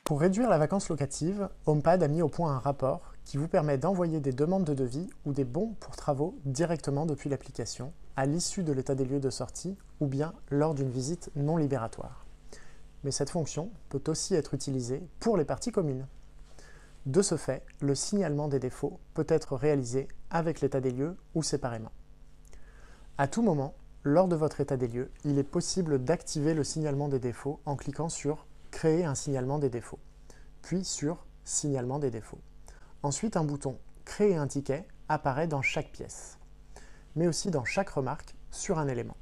Pour réduire la vacance locative, HomePad a mis au point un rapport qui vous permet d'envoyer des demandes de devis ou des bons pour travaux directement depuis l'application, à l'issue de l'état des lieux de sortie ou bien lors d'une visite non libératoire. Mais cette fonction peut aussi être utilisée pour les parties communes. De ce fait, le signalement des défauts peut être réalisé avec l'état des lieux ou séparément. À tout moment, lors de votre état des lieux, il est possible d'activer le signalement des défauts en cliquant sur « Créer un signalement des défauts », puis sur « Signalement des défauts ». Ensuite, un bouton « Créer un ticket » apparaît dans chaque pièce, mais aussi dans chaque remarque sur un élément.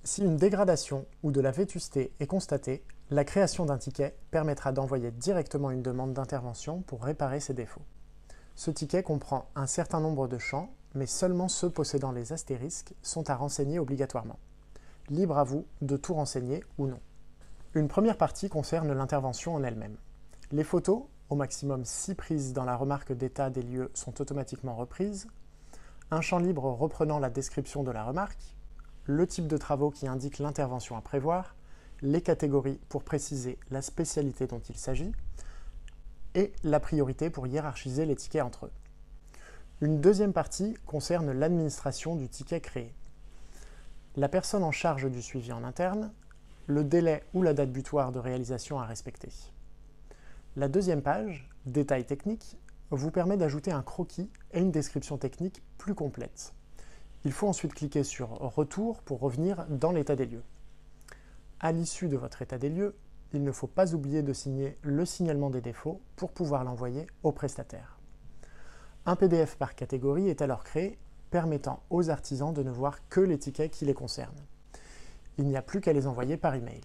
Si une dégradation ou de la vétusté est constatée, la création d'un ticket permettra d'envoyer directement une demande d'intervention pour réparer ces défauts. Ce ticket comprend un certain nombre de champs, mais seulement ceux possédant les astérisques sont à renseigner obligatoirement. Libre à vous de tout renseigner ou non. Une première partie concerne l'intervention en elle-même. Les photos, au maximum 6 prises dans la remarque d'état des lieux, sont automatiquement reprises. Un champ libre reprenant la description de la remarque, le type de travaux qui indique l'intervention à prévoir, les catégories pour préciser la spécialité dont il s'agit, et la priorité pour hiérarchiser les tickets entre eux. Une deuxième partie concerne l'administration du ticket créé. La personne en charge du suivi en interne, le délai ou la date butoir de réalisation à respecter. La deuxième page, Détails techniques, vous permet d'ajouter un croquis et une description technique plus complète. Il faut ensuite cliquer sur Retour pour revenir dans l'état des lieux. À l'issue de votre état des lieux, il ne faut pas oublier de signer le signalement des défauts pour pouvoir l'envoyer au prestataire. Un PDF par catégorie est alors créé, permettant aux artisans de ne voir que les tickets qui les concernent. Il n'y a plus qu'à les envoyer par email.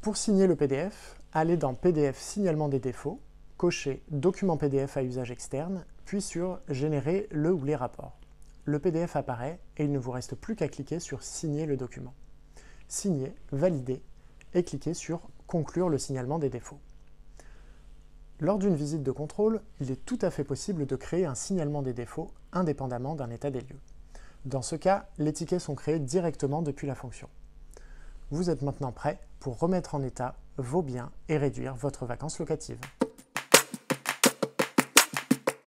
Pour signer le PDF, allez dans PDF Signalement des défauts, cochez Document PDF à usage externe, puis sur Générer le ou les rapports. Le PDF apparaît et il ne vous reste plus qu'à cliquer sur Signer le document. Signer, valider et cliquer sur Conclure le signalement des défauts. Lors d'une visite de contrôle, il est tout à fait possible de créer un signalement des défauts indépendamment d'un état des lieux. Dans ce cas, les tickets sont créés directement depuis la fonction. Vous êtes maintenant prêt pour remettre en état vos biens et réduire votre vacance locative.